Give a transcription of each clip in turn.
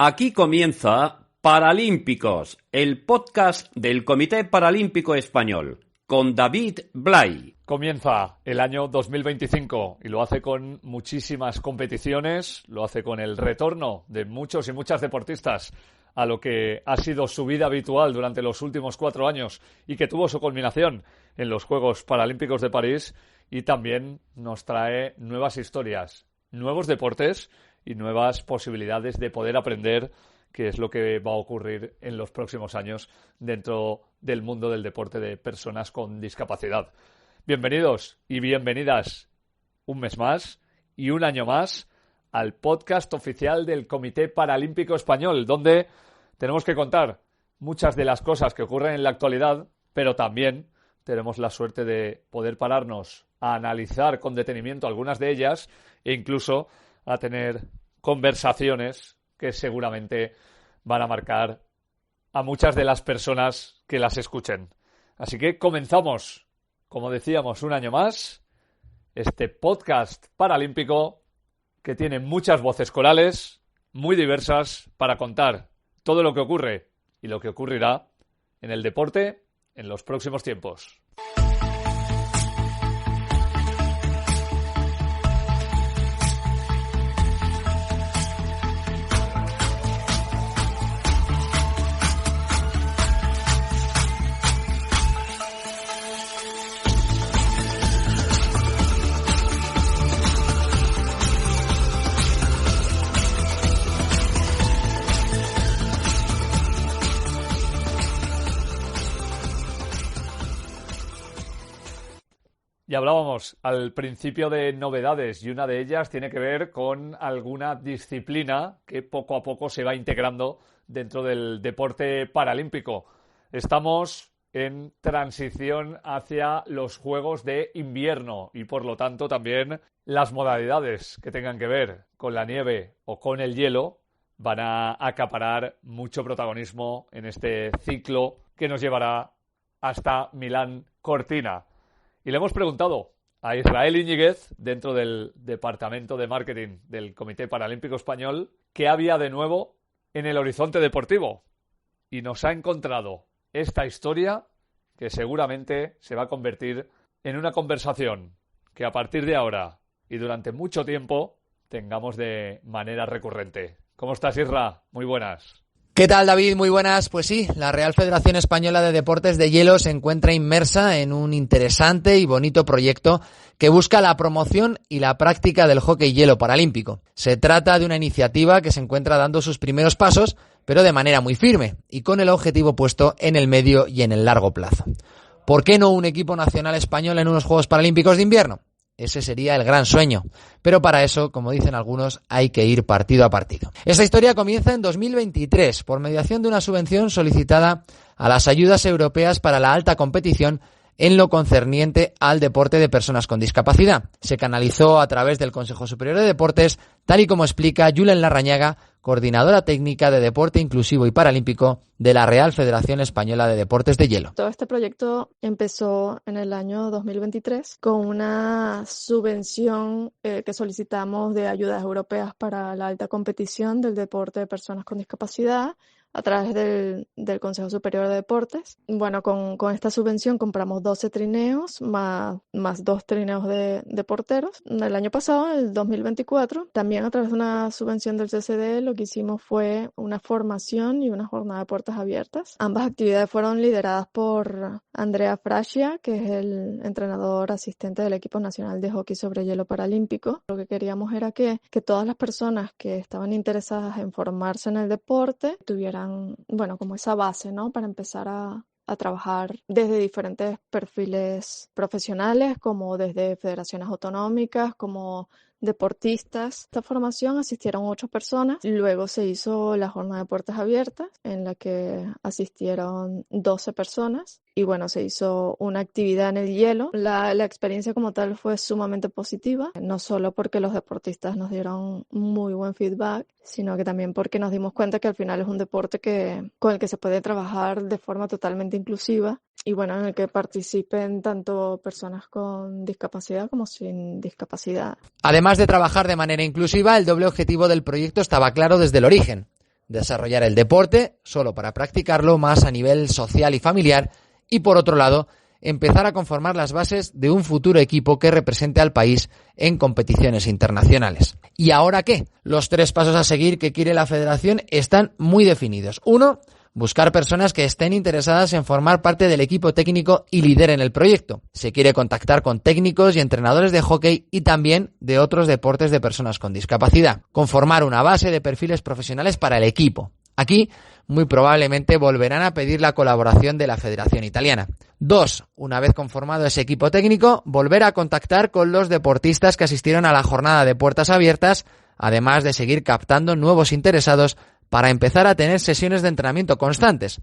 Aquí comienza Paralímpicos, el podcast del Comité Paralímpico Español, con David Blay. Comienza el año 2025 y lo hace con muchísimas competiciones, lo hace con el retorno de muchos y muchas deportistas a lo que ha sido su vida habitual durante los últimos 4 años y que tuvo su culminación en los Juegos Paralímpicos de París, y también nos trae nuevas historias, nuevos deportes y nuevas posibilidades de poder aprender qué es lo que va a ocurrir en los próximos años dentro del mundo del deporte de personas con discapacidad. Bienvenidos y bienvenidas un mes más y un año más al podcast oficial del Comité Paralímpico Español, donde tenemos que contar muchas de las cosas que ocurren en la actualidad, pero también tenemos la suerte de poder pararnos a analizar con detenimiento algunas de ellas e incluso a tener conversaciones que seguramente van a marcar a muchas de las personas que las escuchen. Así que comenzamos, como decíamos, un año más, este podcast paralímpico que tiene muchas voces corales, muy diversas, para contar todo lo que ocurre y lo que ocurrirá en el deporte en los próximos tiempos. Y hablábamos al principio de novedades, y una de ellas tiene que ver con alguna disciplina que poco a poco se va integrando dentro del deporte paralímpico. Estamos en transición hacia los Juegos de Invierno y, por lo tanto, también las modalidades que tengan que ver con la nieve o con el hielo van a acaparar mucho protagonismo en este ciclo que nos llevará hasta Milán-Cortina. Y le hemos preguntado a Israel Íñiguez, dentro del Departamento de Marketing del Comité Paralímpico Español, qué había de nuevo en el horizonte deportivo. Y nos ha encontrado esta historia que seguramente se va a convertir en una conversación que a partir de ahora y durante mucho tiempo tengamos de manera recurrente. ¿Cómo estás, Isra? Muy buenas. ¿Qué tal, David? Muy buenas. Pues sí, la Real Federación Española de Deportes de Hielo se encuentra inmersa en un interesante y bonito proyecto que busca la promoción y la práctica del hockey hielo paralímpico. Se trata de una iniciativa que se encuentra dando sus primeros pasos, pero de manera muy firme y con el objetivo puesto en el medio y en el largo plazo. ¿Por qué no un equipo nacional español en unos Juegos Paralímpicos de Invierno? Ese sería el gran sueño, pero para eso, como dicen algunos, hay que ir partido a partido. Esta historia comienza en 2023 por mediación de una subvención solicitada a las ayudas europeas para la alta competición en lo concerniente al deporte de personas con discapacidad. Se canalizó a través del Consejo Superior de Deportes, tal y como explica Julen Larrañaga, coordinadora técnica de Deporte Inclusivo y Paralímpico de la Real Federación Española de Deportes de Hielo. Todo este proyecto empezó en el año 2023 con una subvención que solicitamos de ayudas europeas para la alta competición del deporte de personas con discapacidad a través del Consejo Superior de Deportes. Bueno, con esta subvención compramos 12 trineos más 2 trineos de porteros. El año pasado, en el 2024, también a través de una subvención del CCD, lo que hicimos fue una formación y una jornada de puertas abiertas. Ambas actividades fueron lideradas por Andrea Frasia, que es el entrenador asistente del equipo nacional de hockey sobre hielo paralímpico. Lo que queríamos era que todas las personas que estaban interesadas en formarse en el deporte tuvieran, bueno, como esa base, ¿no? Para empezar a trabajar desde diferentes perfiles profesionales, como desde federaciones autonómicas, como deportistas. Esta formación asistieron 8 personas. Luego se hizo la jornada de puertas abiertas, en la que asistieron 12 personas. Y bueno, se hizo una actividad en el hielo. La experiencia como tal fue sumamente positiva, no solo porque los deportistas nos dieron muy buen feedback, sino que también porque nos dimos cuenta que al final es un deporte con el que se puede trabajar de forma totalmente inclusiva y bueno, en el que participen tanto personas con discapacidad como sin discapacidad. Además de trabajar de manera inclusiva, el doble objetivo del proyecto estaba claro desde el origen: desarrollar el deporte solo para practicarlo más a nivel social y familiar y, por otro lado, empezar a conformar las bases de un futuro equipo que represente al país en competiciones internacionales. ¿Y ahora qué? Los 3 pasos a seguir que quiere la federación están muy definidos. 1. Buscar personas que estén interesadas en formar parte del equipo técnico y lideren el proyecto. Se quiere contactar con técnicos y entrenadores de hockey y también de otros deportes de personas con discapacidad. Conformar una base de perfiles profesionales para el equipo. Aquí, muy probablemente volverán a pedir la colaboración de la Federación Italiana. 2. Una vez conformado ese equipo técnico, volver a contactar con los deportistas que asistieron a la jornada de puertas abiertas, además de seguir captando nuevos interesados para empezar a tener sesiones de entrenamiento constantes,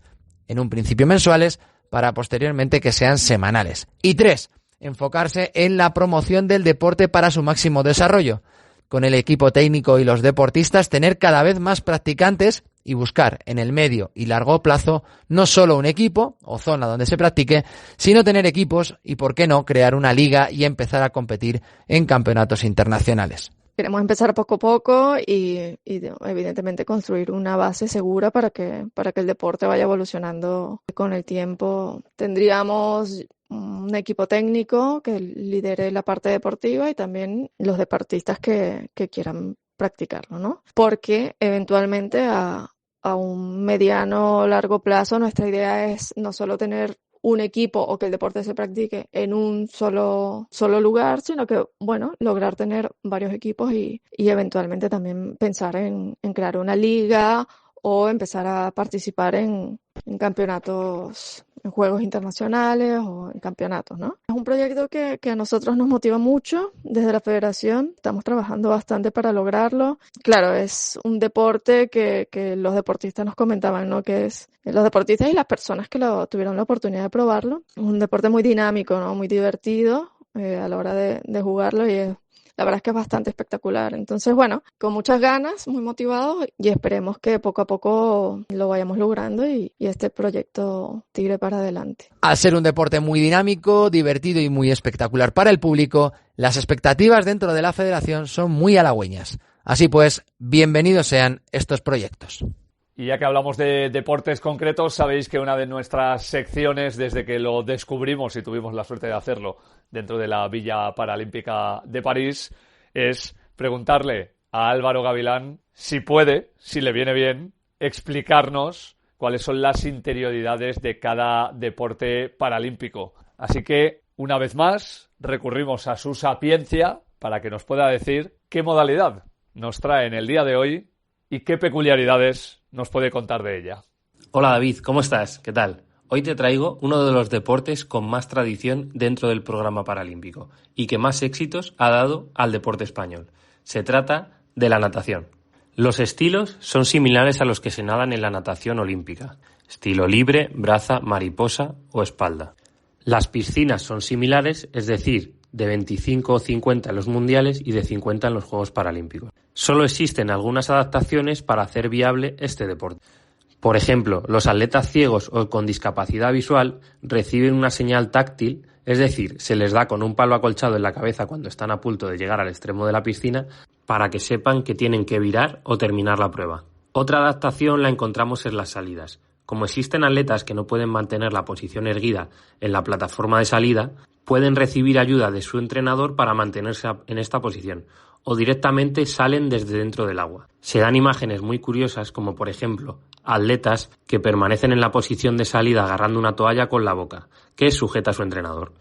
en un principio mensuales, para posteriormente que sean semanales. Y 3. Enfocarse en la promoción del deporte para su máximo desarrollo. Con el equipo técnico y los deportistas tener cada vez más practicantes y buscar en el medio y largo plazo no solo un equipo o zona donde se practique, sino tener equipos y, por qué no, crear una liga y empezar a competir en campeonatos internacionales. Queremos empezar poco a poco y evidentemente construir una base segura para que el deporte vaya evolucionando con el tiempo. Tendríamos un equipo técnico que lidere la parte deportiva y también los deportistas que quieran practicarlo, ¿no? Porque eventualmente a un mediano o largo plazo nuestra idea es no solo tener un equipo o que el deporte se practique en un solo lugar, sino que, bueno, lograr tener varios equipos y eventualmente también pensar en crear una liga o empezar a participar en campeonatos, en juegos internacionales o en campeonatos, ¿no? Es un proyecto que a nosotros nos motiva mucho desde la federación. Estamos trabajando bastante para lograrlo. Claro, es un deporte que los deportistas nos comentaban, ¿no? Que es los deportistas y las personas que tuvieron la oportunidad de probarlo. Es un deporte muy dinámico, ¿no? Muy divertido a la hora de jugarlo y la verdad es que es bastante espectacular. Entonces, bueno, con muchas ganas, muy motivados y esperemos que poco a poco lo vayamos logrando y este proyecto tire para adelante. Al ser un deporte muy dinámico, divertido y muy espectacular para el público, las expectativas dentro de la federación son muy halagüeñas. Así pues, bienvenidos sean estos proyectos. Y ya que hablamos de deportes concretos, sabéis que una de nuestras secciones, desde que lo descubrimos y tuvimos la suerte de hacerlo dentro de la Villa Paralímpica de París, es preguntarle a Álvaro Gavilán si puede, si le viene bien, explicarnos cuáles son las interioridades de cada deporte paralímpico. Así que, una vez más, recurrimos a su sapiencia para que nos pueda decir qué modalidad nos trae en el día de hoy y qué peculiaridades nos puede contar de ella. Hola David, ¿cómo estás? ¿Qué tal? Hoy te traigo uno de los deportes con más tradición dentro del programa paralímpico y que más éxitos ha dado al deporte español. Se trata de la natación. Los estilos son similares a los que se nadan en la natación olímpica: estilo libre, braza, mariposa o espalda. Las piscinas son similares, es decir, de 25 o 50 en los mundiales y de 50 en los Juegos Paralímpicos. Solo existen algunas adaptaciones para hacer viable este deporte. Por ejemplo, los atletas ciegos o con discapacidad visual reciben una señal táctil, es decir, se les da con un palo acolchado en la cabeza cuando están a punto de llegar al extremo de la piscina para que sepan que tienen que virar o terminar la prueba. Otra adaptación la encontramos en las salidas. Como existen atletas que no pueden mantener la posición erguida en la plataforma de salida, pueden recibir ayuda de su entrenador para mantenerse en esta posición, o directamente salen desde dentro del agua. Se dan imágenes muy curiosas, como por ejemplo, atletas que permanecen en la posición de salida agarrando una toalla con la boca, que sujeta a su entrenador.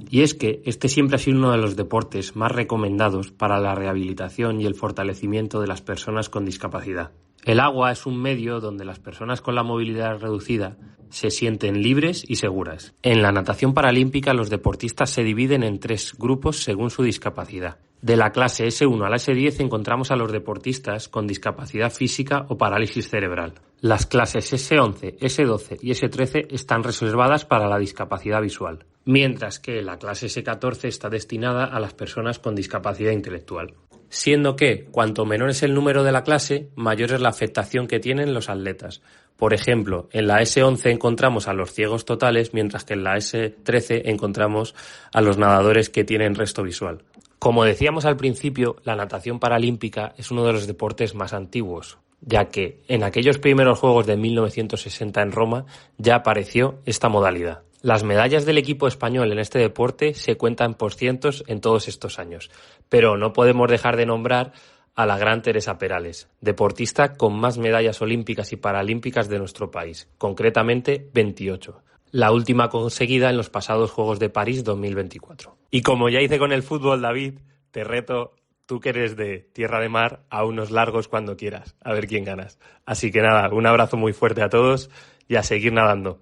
Y es que este siempre ha sido uno de los deportes más recomendados para la rehabilitación y el fortalecimiento de las personas con discapacidad. El agua es un medio donde las personas con la movilidad reducida se sienten libres y seguras. En la natación paralímpica los deportistas se dividen en 3 grupos según su discapacidad. De la clase S1 a la S10 encontramos a los deportistas con discapacidad física o parálisis cerebral. Las clases S11, S12 y S13 están reservadas para la discapacidad visual, mientras que la clase S14 está destinada a las personas con discapacidad intelectual. Siendo que, cuanto menor es el número de la clase, mayor es la afectación que tienen los atletas. Por ejemplo, en la S11 encontramos a los ciegos totales, mientras que en la S13 encontramos a los nadadores que tienen resto visual. Como decíamos al principio, la natación paralímpica es uno de los deportes más antiguos. ya que en aquellos primeros Juegos de 1960 en Roma ya apareció esta modalidad. Las medallas del equipo español en este deporte se cuentan por cientos en todos estos años, pero no podemos dejar de nombrar a la gran Teresa Perales, deportista con más medallas olímpicas y paralímpicas de nuestro país, concretamente 28. La última conseguida en los pasados Juegos de París 2024. Y como ya hice con el fútbol, David, te reto, tú que eres de tierra de mar, a unos largos cuando quieras, a ver quién ganas. Así que nada, un abrazo muy fuerte a todos y a seguir nadando.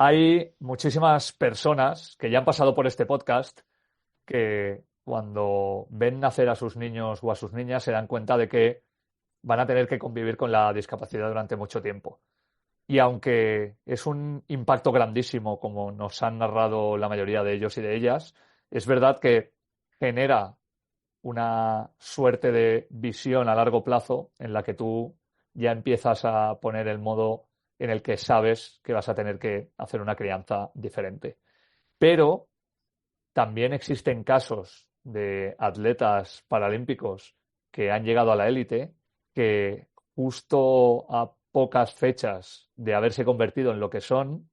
Hay muchísimas personas que ya han pasado por este podcast que cuando ven nacer a sus niños o a sus niñas se dan cuenta de que van a tener que convivir con la discapacidad durante mucho tiempo. Y aunque es un impacto grandísimo, como nos han narrado la mayoría de ellos y de ellas, es verdad que genera una suerte de visión a largo plazo en la que tú ya empiezas a poner el modo en el que sabes que vas a tener que hacer una crianza diferente. Pero también existen casos de atletas paralímpicos que han llegado a la élite que justo a pocas fechas de haberse convertido en lo que son,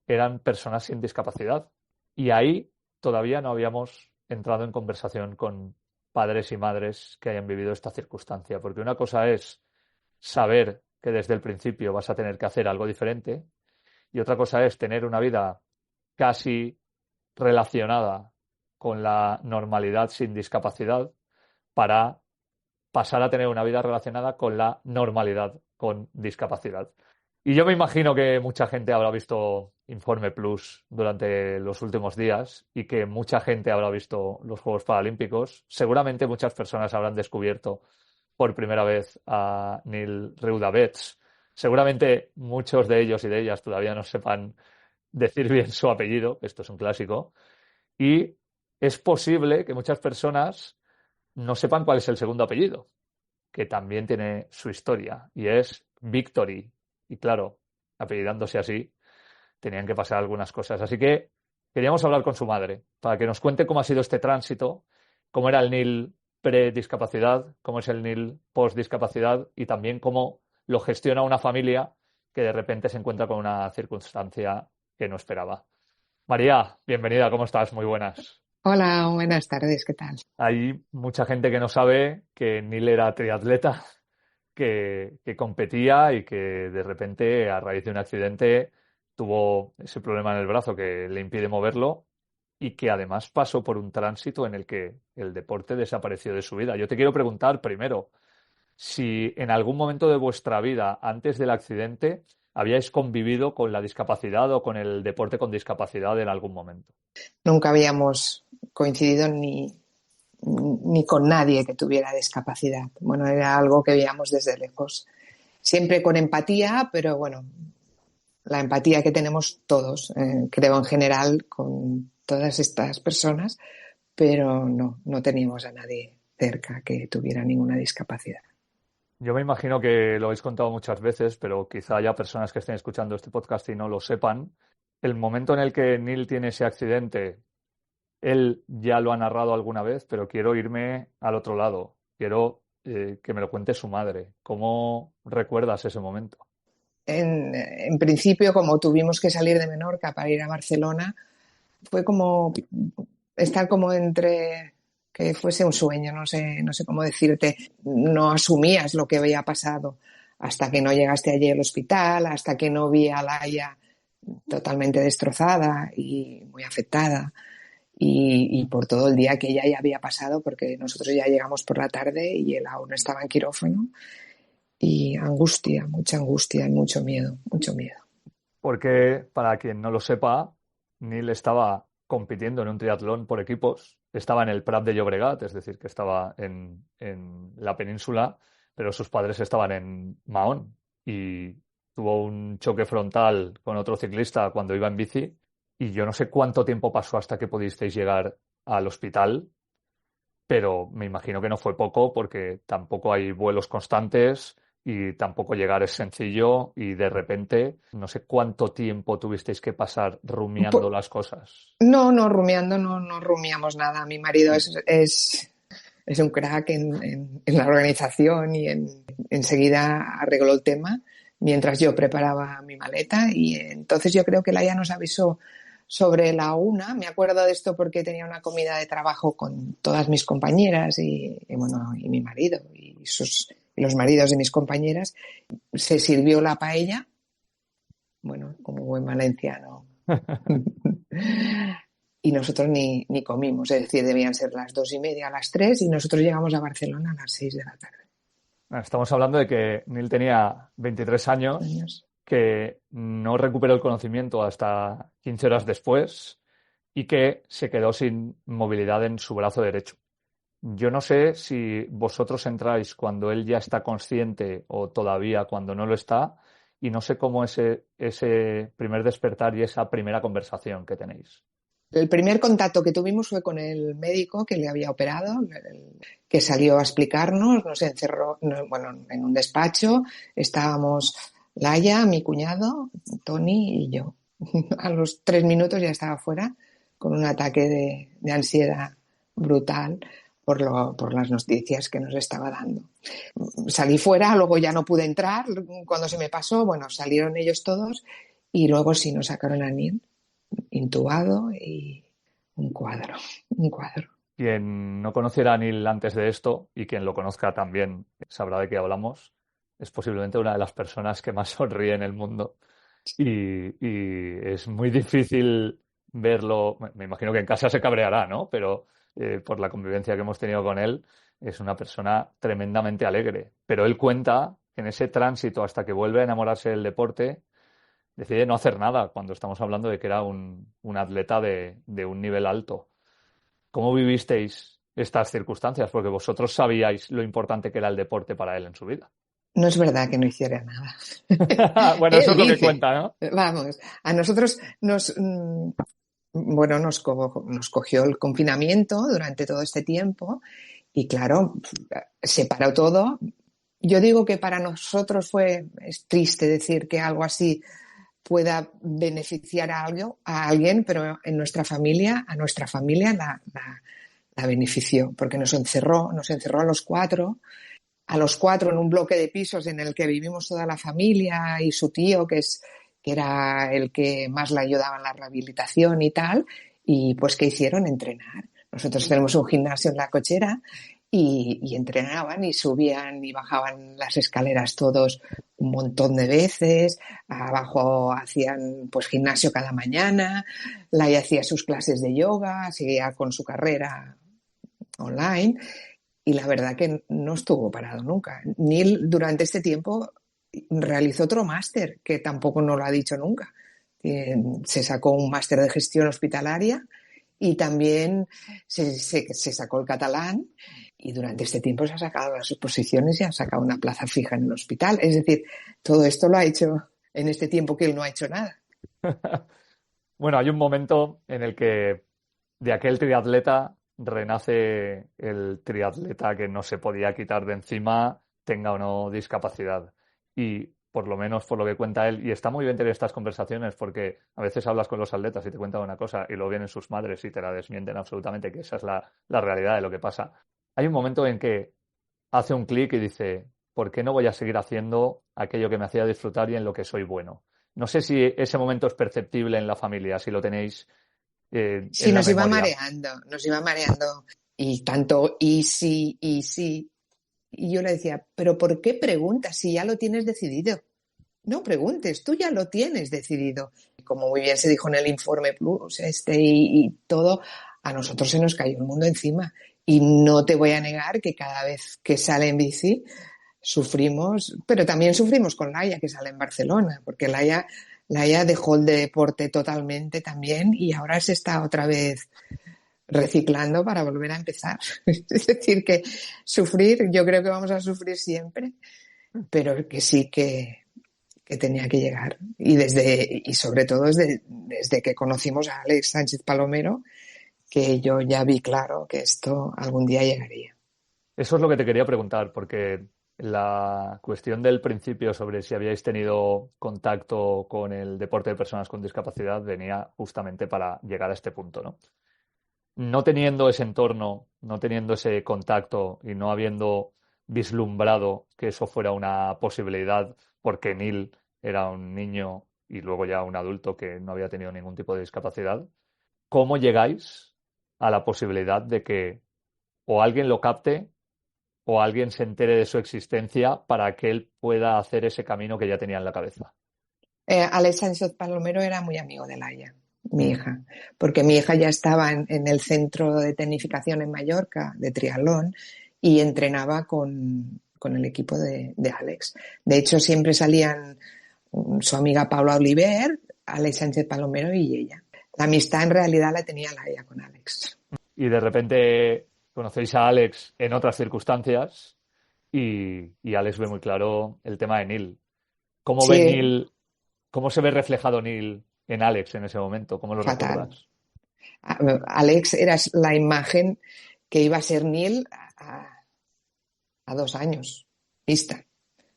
eran personas sin discapacidad. Y ahí todavía no habíamos entrado en conversación con padres y madres que hayan vivido esta circunstancia, porque una cosa es saber que desde el principio vas a tener que hacer algo diferente y otra cosa es tener una vida casi relacionada con la normalidad sin discapacidad para pasar a tener una vida relacionada con la normalidad con discapacidad. Y yo me imagino que mucha gente habrá visto Informe Plus durante los últimos días y que mucha gente habrá visto los Juegos Paralímpicos. Seguramente muchas personas habrán descubierto por primera vez a Neil Reudabets. Seguramente muchos de ellos y de ellas todavía no sepan decir bien su apellido, esto es un clásico, y es posible que muchas personas no sepan cuál es el segundo apellido, que también tiene su historia, y es Victory. Y claro, apellidándose así, tenían que pasar algunas cosas. Así que queríamos hablar con su madre, para que nos cuente cómo ha sido este tránsito, cómo era el Neil pre-discapacidad, cómo es el Neil post-discapacidad y también cómo lo gestiona una familia que de repente se encuentra con una circunstancia que no esperaba. María, bienvenida, ¿cómo estás? Muy buenas. Hola, buenas tardes, ¿qué tal? Hay mucha gente que no sabe que Neil era triatleta, que competía y que de repente, a raíz de un accidente, tuvo ese problema en el brazo que le impide moverlo y que además pasó por un tránsito en el que el deporte desapareció de su vida. Yo te quiero preguntar primero si en algún momento de vuestra vida, antes del accidente, habíais convivido con la discapacidad o con el deporte con discapacidad en algún momento. Nunca habíamos coincidido ni con nadie que tuviera discapacidad. Bueno, era algo que veíamos desde lejos. Siempre con empatía, pero bueno, la empatía que tenemos todos, creo en general, con todas estas personas, pero no teníamos a nadie cerca que tuviera ninguna discapacidad. Yo me imagino que lo habéis contado muchas veces, pero quizá haya personas que estén escuchando este podcast y no lo sepan. El momento en el que Neil tiene ese accidente, él ya lo ha narrado alguna vez, pero quiero irme al otro lado. Quiero que me lo cuente su madre. ¿Cómo recuerdas ese momento? En principio, como tuvimos que salir de Menorca para ir a Barcelona, fue como estar como entre que fuese un sueño, no sé cómo decirte. No asumías lo que había pasado hasta que no llegaste allí al hospital, hasta que no vi a Laia totalmente destrozada y muy afectada. Y por todo el día que ella ya había pasado, porque nosotros ya llegamos por la tarde y él aún estaba en quirófano. Y angustia, mucha angustia y mucho miedo, mucho miedo. Porque, para quien no lo sepa, Neil estaba compitiendo en un triatlón por equipos, estaba en el Prat de Llobregat, es decir, que estaba en la península, pero sus padres estaban en Mahón y tuvo un choque frontal con otro ciclista cuando iba en bici y yo no sé cuánto tiempo pasó hasta que pudisteis llegar al hospital, pero me imagino que no fue poco porque tampoco hay vuelos constantes y tampoco llegar es sencillo y de repente no sé cuánto tiempo tuvisteis que pasar rumiando las cosas. No, rumiando, no rumiamos nada. Mi marido es un crack en la organización y enseguida arregló el tema mientras yo preparaba mi maleta, y entonces yo creo que Laia nos avisó sobre la 1. Me acuerdo de esto porque tenía una comida de trabajo con todas mis compañeras y mi marido y los maridos de mis compañeras. Se sirvió la paella, como buen valenciano. Y nosotros ni comimos, es decir, debían ser las 2:30, las 3, y nosotros llegamos a Barcelona a las 6 de la tarde. Estamos hablando de que Nil tenía 23 años, que no recuperó el conocimiento hasta 15 horas después y que se quedó sin movilidad en su brazo derecho. Yo no sé si vosotros entráis cuando él ya está consciente o todavía cuando no lo está, y no sé cómo ese primer despertar y esa primera conversación que tenéis. El primer contacto que tuvimos fue con el médico que le había operado, que salió a explicarnos, nos encerró en un despacho. Estábamos Laia, mi cuñado, Tony y yo. A los 3 minutos ya estaba fuera con un ataque de ansiedad brutal por las noticias que nos estaba dando. Salí fuera, luego ya no pude entrar. Cuando se me pasó, salieron ellos todos y luego sí nos sacaron a Nil intubado y un cuadro. Quien no conociera a Nil antes de esto, y quien lo conozca también sabrá de qué hablamos, es posiblemente una de las personas que más sonríe en el mundo, y es muy difícil verlo. Me imagino que en casa se cabreará, ¿no? Pero por la convivencia que hemos tenido con él, es una persona tremendamente alegre. Pero él cuenta que en ese tránsito hasta que vuelve a enamorarse del deporte, decide no hacer nada, cuando estamos hablando de que era un atleta de un nivel alto. ¿Cómo vivisteis estas circunstancias? Porque vosotros sabíais lo importante que era el deporte para él en su vida. No es verdad que no hiciera nada. Bueno, eso es lo que cuenta, ¿no? Vamos, a nosotros nos cogió el confinamiento durante todo este tiempo y claro, se paró todo. Yo digo que para nosotros es triste decir que algo así pueda beneficiar a alguien, pero a nuestra familia la benefició, porque nos encerró a los cuatro en un bloque de pisos en el que vivimos toda la familia y su tío, que era el que más le ayudaba en la rehabilitación y tal, y pues ¿qué hicieron? Entrenar. Nosotros tenemos un gimnasio en La Cochera y entrenaban y subían y bajaban las escaleras todos un montón de veces. Abajo hacían pues gimnasio cada mañana. Laia hacía sus clases de yoga, seguía con su carrera online y la verdad que no estuvo parado nunca. Nil durante este tiempo realizó otro máster que tampoco nos lo ha dicho nunca. Se sacó un máster de gestión hospitalaria y también se sacó el catalán. Y durante este tiempo se ha sacado las oposiciones y ha sacado una plaza fija en el hospital. Es decir, todo esto lo ha hecho en este tiempo que él no ha hecho nada. Bueno, hay un momento en el que de aquel triatleta renace el triatleta que no se podía quitar de encima, tenga o no discapacidad. Y por lo menos por lo que cuenta él, y está muy bien tener estas conversaciones porque a veces hablas con los atletas y te cuentan una cosa y luego vienen sus madres y te la desmienten absolutamente, que esa es la realidad de lo que pasa. Hay un momento en que hace un clic y dice, ¿por qué no voy a seguir haciendo aquello que me hacía disfrutar y en lo que soy bueno? No sé si ese momento es perceptible en la familia, si lo tenéis sí, nos iba mareando. Y tanto, y sí. Y yo le decía, ¿pero por qué preguntas si ya lo tienes decidido? No preguntes, tú ya lo tienes decidido. Como muy bien se dijo en el Informe Plus y todo, a nosotros se nos cayó el mundo encima. Y no te voy a negar que cada vez que sale en bici sufrimos, pero también sufrimos con Laia, que sale en Barcelona, porque Laia dejó el deporte totalmente también y ahora se está otra vez reciclando para volver a empezar. Es decir, que sufrir, yo creo que vamos a sufrir siempre, pero que sí que tenía que llegar. Y sobre todo desde que conocimos a Alex Sánchez Palomero, que yo ya vi claro que esto algún día llegaría. Eso es lo que te quería preguntar, porque la cuestión del principio sobre si habíais tenido contacto con el deporte de personas con discapacidad venía justamente para llegar a este punto, ¿no? No teniendo ese entorno, no teniendo ese contacto y no habiendo vislumbrado que eso fuera una posibilidad, porque Neil era un niño y luego ya un adulto que no había tenido ningún tipo de discapacidad, ¿cómo llegáis a la posibilidad de que o alguien lo capte o alguien se entere de su existencia para que él pueda hacer ese camino que ya tenía en la cabeza? Alex Sánchez Palomero era muy amigo de Laia, mi hija, porque mi hija ya estaba en el centro de tecnificación en Mallorca, de triatlón, y entrenaba con el equipo de Alex. De hecho, siempre salían su amiga Paula Oliver, Alex Sánchez Palomero y ella. La amistad en realidad la tenía Laia con Alex. Y de repente conocéis a Alex en otras circunstancias y Alex ve muy claro el tema de Neil. ¿Cómo ve Sí, Neil? ¿Cómo se ve reflejado Neil en Alex en ese momento? ¿Cómo lo fatal. recuerdas? Alex era la imagen que iba a ser Neil a 2 años vista.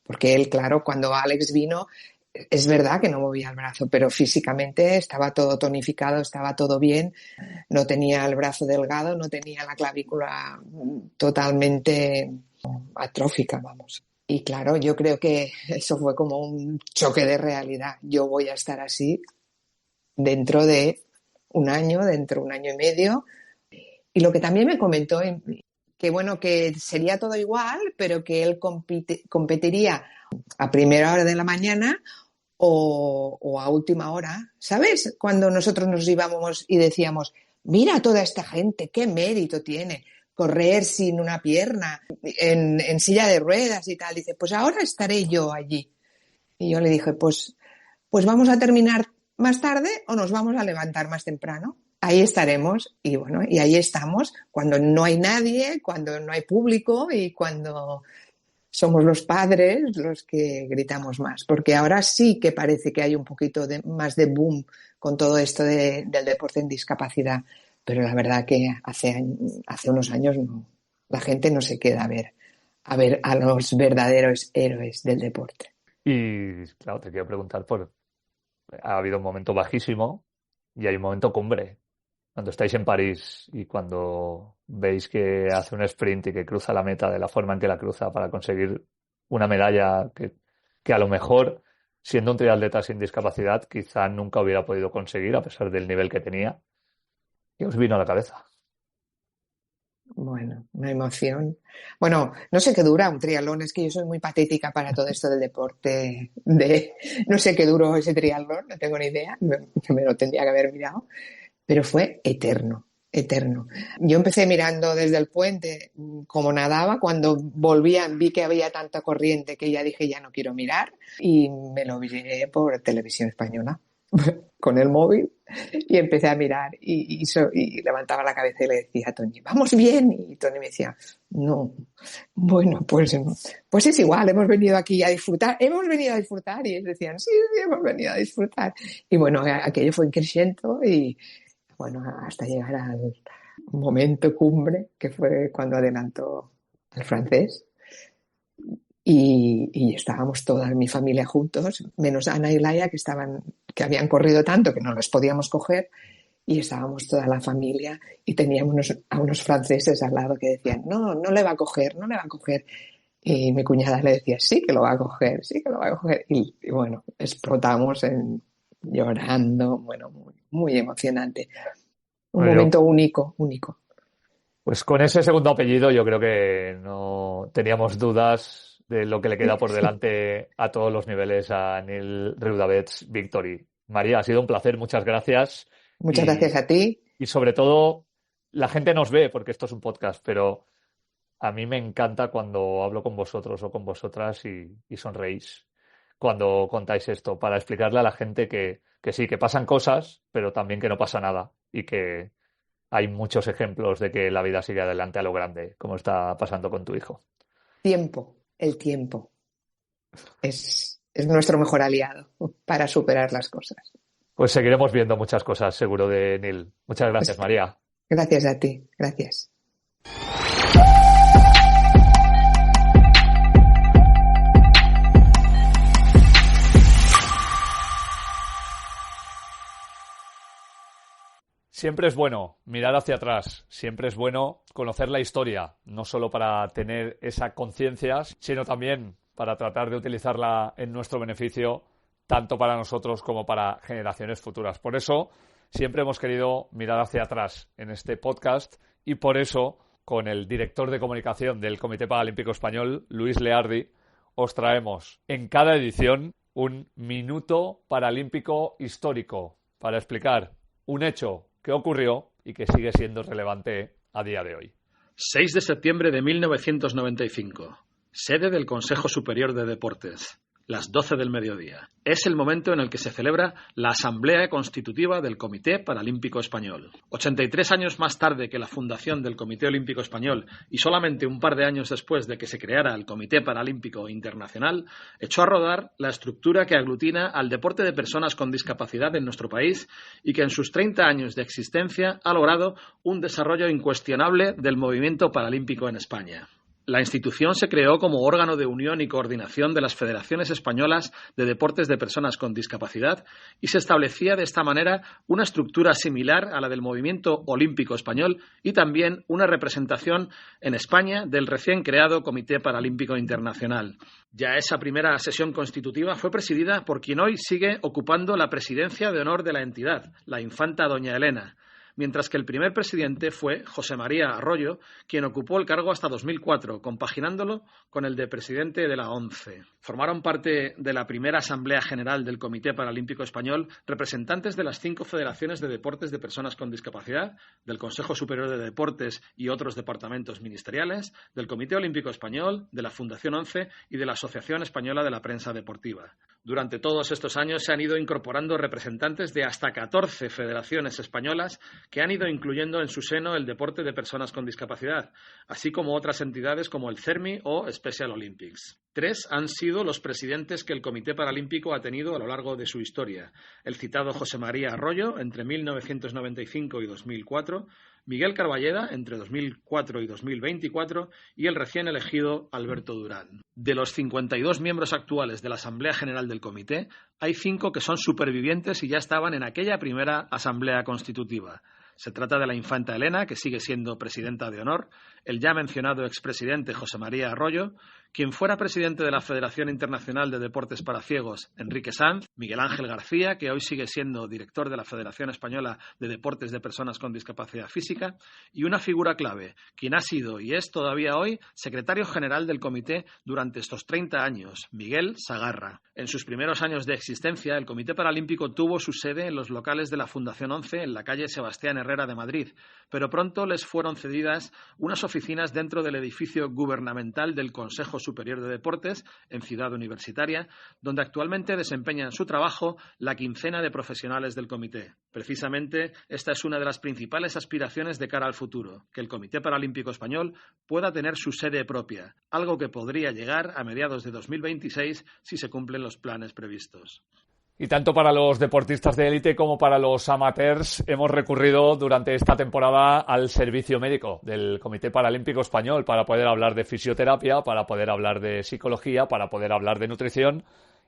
Porque él, claro, cuando Alex vino, es verdad que no movía el brazo, pero físicamente estaba todo tonificado, estaba todo bien, no tenía el brazo delgado, no tenía la clavícula totalmente atrófica, vamos. Y claro, yo creo que eso fue como un choque de realidad. Yo voy a estar así dentro de un año, dentro de un año y medio. Y lo que también me comentó, que bueno, que sería todo igual, pero que él competiría a primera hora de la mañana o a última hora, ¿sabes? Cuando nosotros nos íbamos y decíamos, mira toda esta gente, qué mérito tiene correr sin una pierna, en silla de ruedas y tal. Dice, pues ahora estaré yo allí. Y yo le dije, pues vamos a terminar más tarde o nos vamos a levantar más temprano. Ahí estaremos y bueno, y ahí estamos cuando no hay nadie, cuando no hay público y cuando somos los padres los que gritamos más, porque ahora sí que parece que hay un poquito más de boom con todo esto del deporte en discapacidad, pero la verdad que hace unos años no, la gente no se queda a ver a los verdaderos héroes del deporte. Y claro, te quiero preguntar ha habido un momento bajísimo y hay un momento cumbre. Cuando estáis en París y cuando veis que hace un sprint y que cruza la meta de la forma en que la cruza para conseguir una medalla que a lo mejor, siendo un triatleta sin discapacidad, quizá nunca hubiera podido conseguir a pesar del nivel que tenía, ¿qué os vino a la cabeza? Bueno, una emoción. Bueno, no sé qué dura un triatlón, es que yo soy muy patética para todo esto del deporte. No sé qué duró ese triatlón, no tengo ni idea, me lo tendría que haber mirado, pero fue eterno, eterno. Yo empecé mirando desde el puente cómo nadaba, cuando volvía vi que había tanta corriente que ya dije ya no quiero mirar y me lo vi por televisión española con el móvil y empecé a mirar y levantaba la cabeza y le decía a Tony, vamos bien, y Tony me decía, no, bueno, pues es igual, hemos venido aquí a disfrutar y ellos decían, sí, hemos venido a disfrutar y bueno, aquello fue creciendo y bueno, hasta llegar al momento cumbre que fue cuando adelantó el francés. Y estábamos toda mi familia juntos, menos Ana y Laia que habían corrido tanto que no los podíamos coger, y estábamos toda la familia y teníamos a unos franceses al lado que decían, no, no le va a coger, no le va a coger. Y mi cuñada le decía, sí que lo va a coger, sí que lo va a coger. Y bueno, explotamos llorando, bueno, muy, muy emocionante. Un Bueno, momento único, único. pues con ese segundo apellido yo creo que no teníamos dudas de lo que le queda por delante a todos los niveles a Neil Riudavets Victory. María, ha sido un placer, muchas gracias. Muchas gracias a ti. Y sobre todo, la gente nos ve porque esto es un podcast, pero a mí me encanta cuando hablo con vosotros o con vosotras y sonreís cuando contáis esto, para explicarle a la gente que sí, que pasan cosas, pero también que no pasa nada y que hay muchos ejemplos de que la vida sigue adelante a lo grande, como está pasando con tu hijo. El tiempo es nuestro mejor aliado para superar las cosas. Pues seguiremos viendo muchas cosas, seguro, de Neil. Muchas gracias, María. Gracias a ti, gracias. Siempre es bueno mirar hacia atrás, siempre es bueno conocer la historia, no solo para tener esa conciencia, sino también para tratar de utilizarla en nuestro beneficio, tanto para nosotros como para generaciones futuras. Por eso siempre hemos querido mirar hacia atrás en este podcast y por eso, con el director de comunicación del Comité Paralímpico Español, Luis Leardi, os traemos en cada edición un minuto paralímpico histórico para explicar un hecho que ocurrió y que sigue siendo relevante a día de hoy. 6 de septiembre de 1995. Sede del Consejo Superior de Deportes. Las 12 del mediodía. Es el momento en el que se celebra la Asamblea Constitutiva del Comité Paralímpico Español. 83 años más tarde que la fundación del Comité Olímpico Español y solamente un par de años después de que se creara el Comité Paralímpico Internacional, echó a rodar la estructura que aglutina al deporte de personas con discapacidad en nuestro país y que en sus 30 años de existencia ha logrado un desarrollo incuestionable del movimiento paralímpico en España. La institución se creó como órgano de unión y coordinación de las federaciones españolas de deportes de personas con discapacidad y se establecía de esta manera una estructura similar a la del movimiento olímpico español y también una representación en España del recién creado Comité Paralímpico Internacional. Ya esa primera sesión constitutiva fue presidida por quien hoy sigue ocupando la presidencia de honor de la entidad, la infanta doña Elena, mientras que el primer presidente fue José María Arroyo, quien ocupó el cargo hasta 2004, compaginándolo con el de presidente de la ONCE. Formaron parte de la primera Asamblea General del Comité Paralímpico Español representantes de las 5 federaciones de deportes de personas con discapacidad, del Consejo Superior de Deportes y otros departamentos ministeriales, del Comité Olímpico Español, de la Fundación ONCE y de la Asociación Española de la Prensa Deportiva. Durante todos estos años se han ido incorporando representantes de hasta 14 federaciones españolas que han ido incluyendo en su seno el deporte de personas con discapacidad, así como otras entidades como el CERMI o Special Olympics. 3 han sido los presidentes que el Comité Paralímpico ha tenido a lo largo de su historia. El citado José María Arroyo, entre 1995 y 2004, Miguel Carballeda, entre 2004 y 2024, y el recién elegido Alberto Durán. De los 52 miembros actuales de la Asamblea General del Comité, hay 5 que son supervivientes y ya estaban en aquella primera Asamblea Constitutiva. Se trata de la infanta Elena, que sigue siendo presidenta de honor, el ya mencionado expresidente José María Arroyo, quien fuera presidente de la Federación Internacional de Deportes para Ciegos, Enrique Sanz, Miguel Ángel García, que hoy sigue siendo director de la Federación Española de Deportes de Personas con Discapacidad Física, y una figura clave, quien ha sido y es todavía hoy secretario general del comité durante estos 30 años, Miguel Sagarra. En sus primeros años de existencia, el Comité Paralímpico tuvo su sede en los locales de la Fundación ONCE en la calle Sebastián Herrera de Madrid, pero pronto les fueron cedidas unas oficinas dentro del edificio gubernamental del Consejo Superior de Deportes en Ciudad Universitaria, donde actualmente desempeñan su trabajo la quincena de profesionales del comité. Precisamente, esta es una de las principales aspiraciones de cara al futuro, que el Comité Paralímpico Español pueda tener su sede propia, algo que podría llegar a mediados de 2026 si se cumplen los planes previstos. Y tanto para los deportistas de élite como para los amateurs hemos recurrido durante esta temporada al servicio médico del Comité Paralímpico Español para poder hablar de fisioterapia, para poder hablar de psicología, para poder hablar de nutrición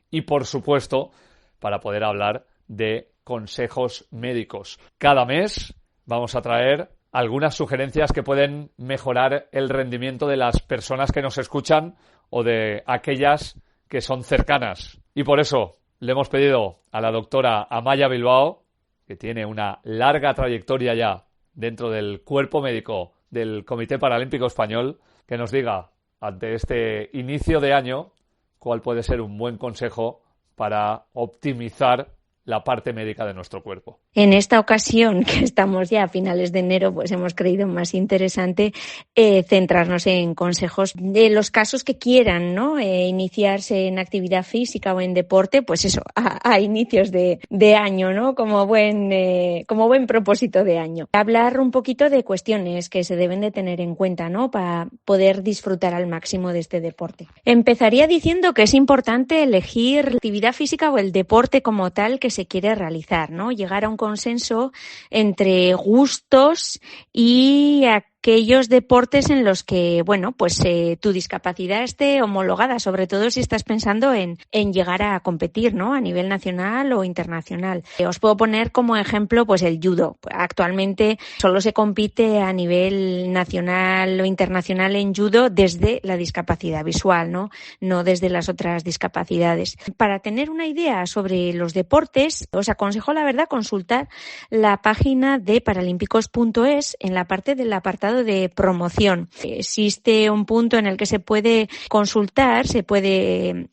y, por supuesto, para poder hablar de consejos médicos. Cada mes vamos a traer algunas sugerencias que pueden mejorar el rendimiento de las personas que nos escuchan o de aquellas que son cercanas. Y por eso le hemos pedido a la doctora Amaya Bilbao, que tiene una larga trayectoria ya dentro del cuerpo médico del Comité Paralímpico Español, que nos diga, ante este inicio de año, cuál puede ser un buen consejo para optimizar la parte médica de nuestro cuerpo. En esta ocasión, que estamos ya a finales de enero, pues hemos creído más interesante centrarnos en consejos de los casos que quieran, ¿no? Iniciarse en actividad física o en deporte, pues eso, a inicios de año, ¿no? Como buen propósito de año. Hablar un poquito de cuestiones que se deben de tener en cuenta, ¿no? Para poder disfrutar al máximo de este deporte. Empezaría diciendo que es importante elegir la actividad física o el deporte como tal que se quiere realizar, ¿no? Llegar a un consenso entre gustos y aquellos deportes en los que, bueno, pues tu discapacidad esté homologada, sobre todo si estás pensando en llegar a competir, ¿no? A nivel nacional o internacional. Os puedo poner como ejemplo, pues el judo. Actualmente solo se compite a nivel nacional o internacional en judo desde la discapacidad visual, ¿no? No desde las otras discapacidades. Para tener una idea sobre los deportes, os aconsejo, la verdad, consultar la página de paralímpicos.es en la parte del apartado de promoción. Existe un punto en el que se puede consultar, se puede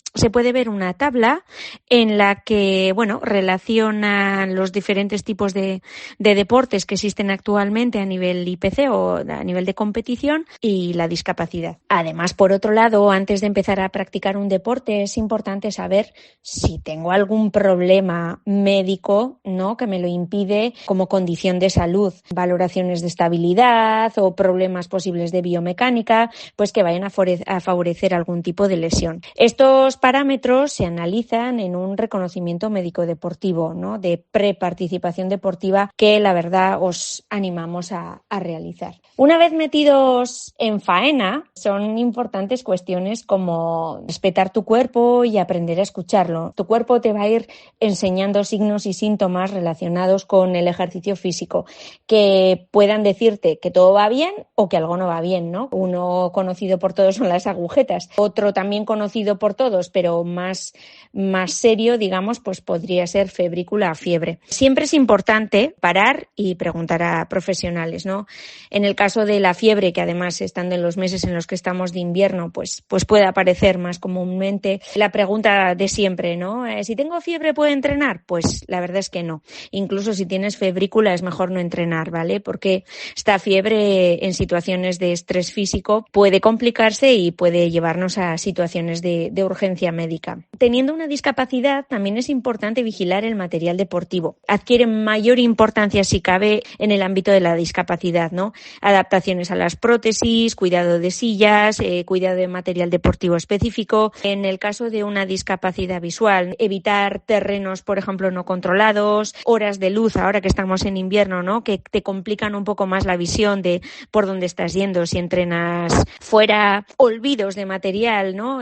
ver una tabla en la que, bueno, relacionan los diferentes tipos de deportes que existen actualmente a nivel IPC o a nivel de competición y la discapacidad. Además, por otro lado, antes de empezar a practicar un deporte, es importante saber si tengo algún problema médico, ¿no?, que me lo impide como condición de salud, valoraciones de estabilidad o problemas posibles de biomecánica, pues que vayan a favorecer algún tipo de lesión. Estos parámetros se analizan en un reconocimiento médico deportivo, ¿no?, de preparticipación deportiva, que la verdad os animamos a realizar. Una vez metidos en faena, son importantes cuestiones como respetar tu cuerpo y aprender a escucharlo. Tu cuerpo te va a ir enseñando signos y síntomas relacionados con el ejercicio físico que puedan decirte que todo va bien o que algo no va bien, ¿no? Uno conocido por todos son las agujetas. Otro también conocido por todos, pero más serio, digamos, pues podría ser febrícula o fiebre. Siempre es importante parar y preguntar a profesionales, ¿no? En el caso de la fiebre, que además estando en los meses en los que estamos de invierno, pues puede aparecer más comúnmente, la pregunta de siempre, ¿no? Si tengo fiebre, ¿puedo entrenar? Pues la verdad es que no. Incluso si tienes febrícula es mejor no entrenar, ¿vale? Porque esta fiebre en situaciones de estrés físico puede complicarse y puede llevarnos a situaciones de urgencia médica. Teniendo una discapacidad, también es importante vigilar el material deportivo. Adquiere mayor importancia, si cabe, en el ámbito de la discapacidad, ¿no? Adaptaciones a las prótesis, cuidado de sillas, cuidado de material deportivo específico. En el caso de una discapacidad visual, evitar terrenos, por ejemplo, no controlados, horas de luz, ahora que estamos en invierno, ¿no?, que te complican un poco más la visión de por dónde estás yendo, si entrenas fuera, olvidos de material, ¿no?,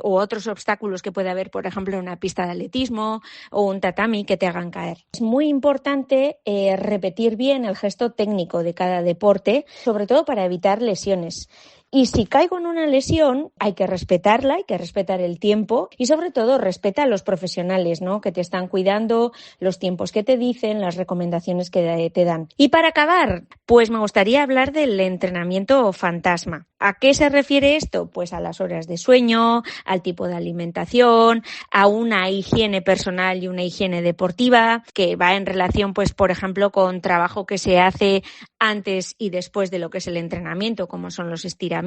o otros obstáculos que puede haber, por ejemplo, en una pista de atletismo o un tatami que te hagan caer. Es muy importante repetir bien el gesto técnico de cada deporte, sobre todo para evitar lesiones. Y si caigo en una lesión, hay que respetarla, hay que respetar el tiempo y sobre todo respeta a los profesionales, ¿no?, que te están cuidando, los tiempos que te dicen, las recomendaciones que te dan. Y para acabar, pues me gustaría hablar del entrenamiento fantasma. ¿A qué se refiere esto? Pues a las horas de sueño, al tipo de alimentación, a una higiene personal y una higiene deportiva, que va en relación, pues, por ejemplo, con trabajo que se hace antes y después de lo que es el entrenamiento, como son los estiramientos,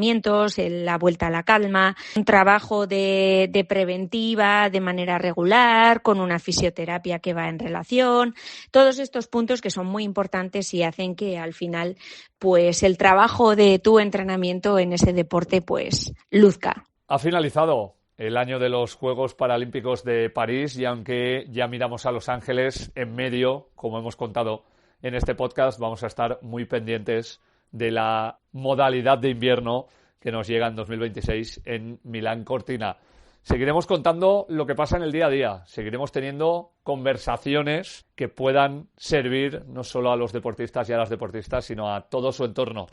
la vuelta a la calma, un trabajo de preventiva de manera regular, con una fisioterapia que va en relación, todos estos puntos que son muy importantes y hacen que al final, pues, el trabajo de tu entrenamiento en ese deporte, pues, luzca. Ha finalizado el año de los Juegos Paralímpicos de París y aunque ya miramos a Los Ángeles en medio, como hemos contado en este podcast, vamos a estar muy pendientes de la modalidad de invierno que nos llega en 2026 en Milán Cortina. Seguiremos contando lo que pasa en el día a día, seguiremos teniendo conversaciones que puedan servir no solo a los deportistas y a las deportistas, sino a todo su entorno.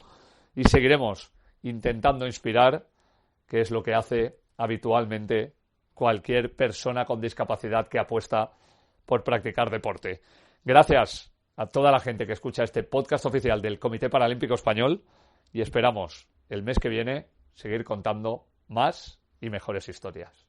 Y seguiremos intentando inspirar, que es lo que hace habitualmente cualquier persona con discapacidad que apuesta por practicar deporte. Gracias a toda la gente que escucha este podcast oficial del Comité Paralímpico Español y esperamos el mes que viene seguir contando más y mejores historias.